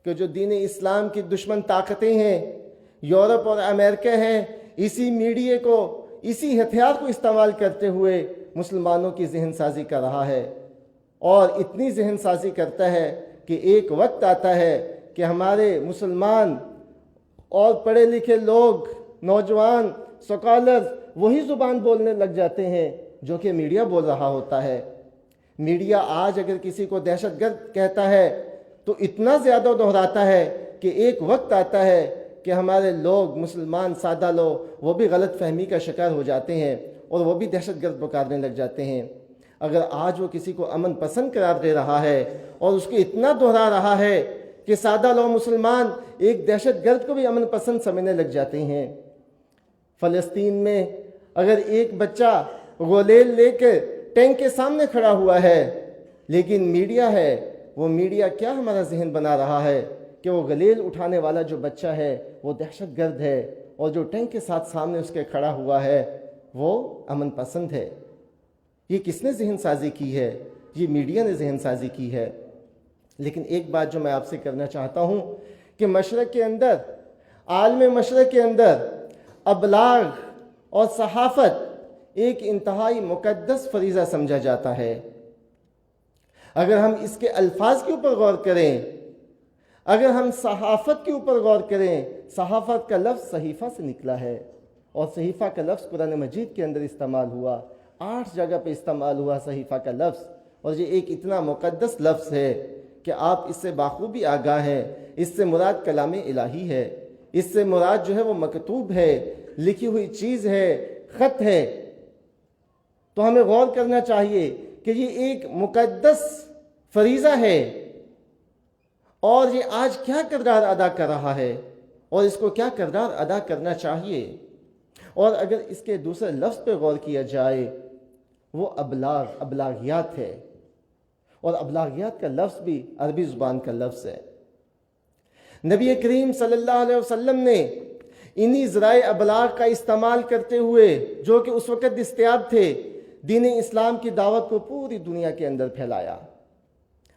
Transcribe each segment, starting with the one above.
کہ جو دین اسلام کی دشمن طاقتیں ہیں، یورپ اور امریکہ ہیں، اسی میڈیا کو، اسی ہتھیار کو استعمال کرتے ہوئے مسلمانوں کی ذہن سازی کر رہا ہے، اور اتنی ذہن سازی کرتا ہے کہ ایک وقت آتا ہے کہ ہمارے مسلمان اور پڑھے لکھے لوگ، نوجوان، سکالرز وہی زبان بولنے لگ جاتے ہیں جو کہ میڈیا بول رہا ہوتا ہے۔ میڈیا آج اگر کسی کو دہشت گرد کہتا ہے تو اتنا زیادہ دہراتا ہے کہ ایک وقت آتا ہے کہ ہمارے لوگ، مسلمان سادہ لوگ، وہ بھی غلط فہمی کا شکار ہو جاتے ہیں اور وہ بھی دہشت گرد پکارنے لگ جاتے ہیں۔ اگر آج وہ کسی کو امن پسند قرار دے رہا ہے اور اس کو اتنا دہرا رہا ہے کہ سادہ لوگ مسلمان ایک دہشت گرد کو بھی امن پسند سمجھنے لگ جاتے ہیں۔ فلسطین میں اگر ایک بچہ غلیل لے کے ٹینک کے سامنے کھڑا ہوا ہے، لیکن میڈیا ہے، وہ میڈیا کیا ہمارا ذہن بنا رہا ہے کہ وہ غلیل اٹھانے والا جو بچہ ہے وہ دہشت گرد ہے، اور جو ٹینک کے ساتھ سامنے اس کے کھڑا ہوا ہے وہ امن پسند ہے۔ یہ کس نے ذہن سازی کی ہے؟ یہ میڈیا نے ذہن سازی کی ہے۔ لیکن ایک بات جو میں آپ سے کرنا چاہتا ہوں کہ مشرق کے اندر، عالم مشرق کے اندر ابلاغ اور صحافت ایک انتہائی مقدس فریضہ سمجھا جاتا ہے۔ اگر ہم اس کے الفاظ کے اوپر غور کریں، اگر ہم صحافت کے اوپر غور کریں، صحافت کا لفظ صحیفہ سے نکلا ہے، اور صحیفہ کا لفظ قرآن مجید کے اندر استعمال ہوا، 8 جگہ پہ استعمال ہوا صحیفہ کا لفظ، اور یہ ایک اتنا مقدس لفظ ہے کہ آپ اس سے بخوبی آگاہ ہیں۔ اس سے مراد کلام الہی ہے، اس سے مراد جو ہے وہ مکتوب ہے، لکھی ہوئی چیز ہے، خط ہے۔ تو ہمیں غور کرنا چاہیے کہ یہ ایک مقدس فریضہ ہے، اور یہ آج کیا کردار ادا کر رہا ہے، اور اس کو کیا کردار ادا کرنا چاہیے۔ اور اگر اس کے دوسرے لفظ پہ غور کیا جائے، وہ ابلاغ، ابلاغیات ہے، اور ابلاغیات کا لفظ بھی عربی زبان کا لفظ ہے۔ نبی کریم صلی اللہ علیہ وسلم نے انہی ذرائع ابلاغ کا استعمال کرتے ہوئے، جو کہ اس وقت دستیاب تھے، دین اسلام کی دعوت کو پوری دنیا کے اندر پھیلایا۔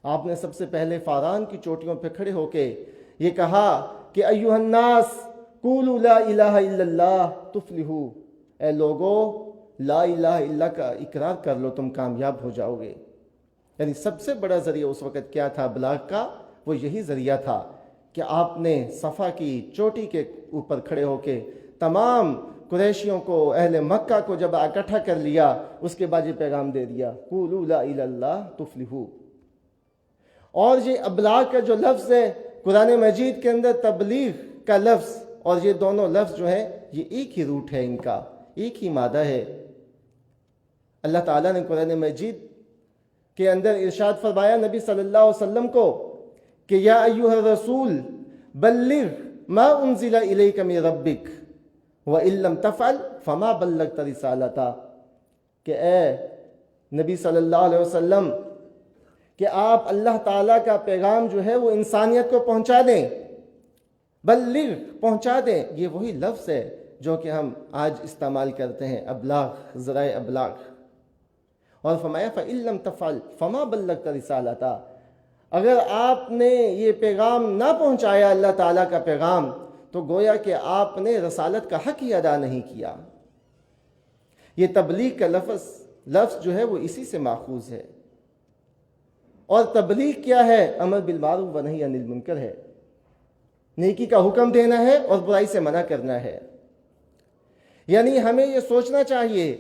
آپ نے سب سے پہلے فاران کی چوٹیوں پہ کھڑے ہو کے یہ کہا کہ ایھا الناس قولوا لا الہ الا اللہ تفلحوا، اے لوگو لا الہ الا اللہ کا اقرار کر لو، تم کامیاب ہو جاؤ گے۔ یعنی سب سے بڑا ذریعہ اس وقت کیا تھا ابلاغ کا؟ وہ یہی ذریعہ تھا کہ آپ نے صفا کی چوٹی کے اوپر کھڑے ہو کے تمام قریشیوں کو، اہل مکہ کو جب اکٹھا کر لیا، اس کے بعد یہ پیغام دے دیا، قولوا لا الہ الا اللہ تفلحوا۔ اور یہ ابلاغ کا جو لفظ ہے قرآن مجید کے اندر، تبلیغ کا لفظ، اور یہ دونوں لفظ جو ہیں یہ ایک ہی روٹ ہے، ان کا ایک ہی مادہ ہے۔ اللہ تعالیٰ نے قرآن مجید کے اندر ارشاد فرمایا نبی صلی اللہ علیہ وسلم کو کہ یا ایھا الرسول بلغ ما انزل الیک من ربک وَإِن لَّمْ تَفْعَلْ فَمَا بَلَّغْتَ رِسَالَتَهُ، کہ اے نبی صلی اللہ علیہ وسلم، کہ آپ اللہ تعالیٰ کا پیغام جو ہے وہ انسانیت کو پہنچا دیں، بلغ، پہنچا دیں۔ یہ وہی لفظ ہے جو کہ ہم آج استعمال کرتے ہیں، ابلاغ، ذرائع ابلاغ۔ اور فرمایا فَإِن لَّمْ تَفْعَلْ فَمَا بَلَّغْتَ رِسَالَتَهُ، اگر آپ نے یہ پیغام نہ پہنچایا، اللہ تعالیٰ کا پیغام، تو گویا کہ آپ نے رسالت کا حق ہی ادا نہیں کیا۔ یہ تبلیغ کا لفظ جو ہے وہ اسی سے ماخوذ ہے۔ اور تبلیغ کیا ہے؟ امر بالمعروف و نہی عن المنکر ہے، نیکی کا حکم دینا ہے اور برائی سے منع کرنا ہے۔ یعنی ہمیں یہ سوچنا چاہیے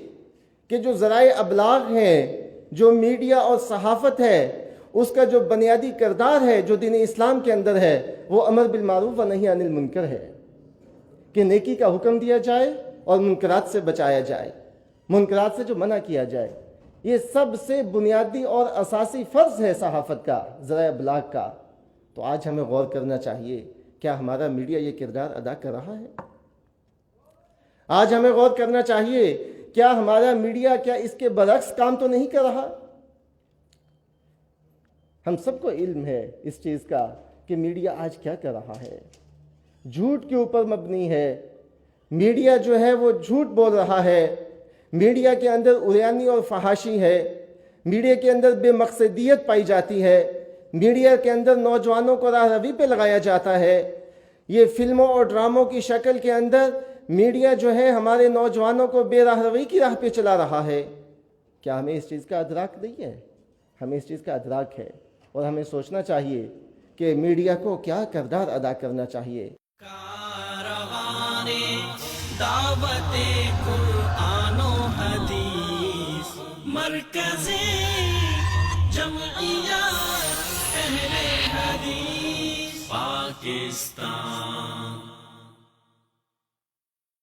کہ جو ذرائع ابلاغ ہیں، جو میڈیا اور صحافت ہے، اس کا جو بنیادی کردار ہے جو دین اسلام کے اندر ہے، وہ امر بالمعروف و نہی عن المنکر ہے، کہ نیکی کا حکم دیا جائے اور منکرات سے بچایا جائے، منکرات سے جو منع کیا جائے۔ یہ سب سے بنیادی اور اساسی فرض ہے صحافت کا، ذرائع ابلاغ کا۔ تو آج ہمیں غور کرنا چاہیے، کیا ہمارا میڈیا یہ کردار ادا کر رہا ہے؟ آج ہمیں غور کرنا چاہیے، کیا ہمارا میڈیا کیا اس کے برعکس کام تو نہیں کر رہا؟ ہم سب کو علم ہے اس چیز کا کہ میڈیا آج کیا کر رہا ہے، جھوٹ کے اوپر مبنی ہے۔ میڈیا جو ہے وہ جھوٹ بول رہا ہے، میڈیا کے اندر عریانی اور فحاشی ہے، میڈیا کے اندر بے مقصدیت پائی جاتی ہے، میڈیا کے اندر نوجوانوں کو راہ روی پہ لگایا جاتا ہے. یہ فلموں اور ڈراموں کی شکل کے اندر میڈیا جو ہے ہمارے نوجوانوں کو بے راہ روی کی راہ پہ چلا رہا ہے. کیا ہمیں اس چیز کا ادراک نہیں ہے؟ ہمیں اس چیز کا ادراک ہے اور ہمیں سوچنا چاہیے کہ میڈیا کو کیا کردار ادا کرنا چاہیے. کارواں دعوت قرآن و حدیث مرکز جمعیت اہل حدیث پاکستان.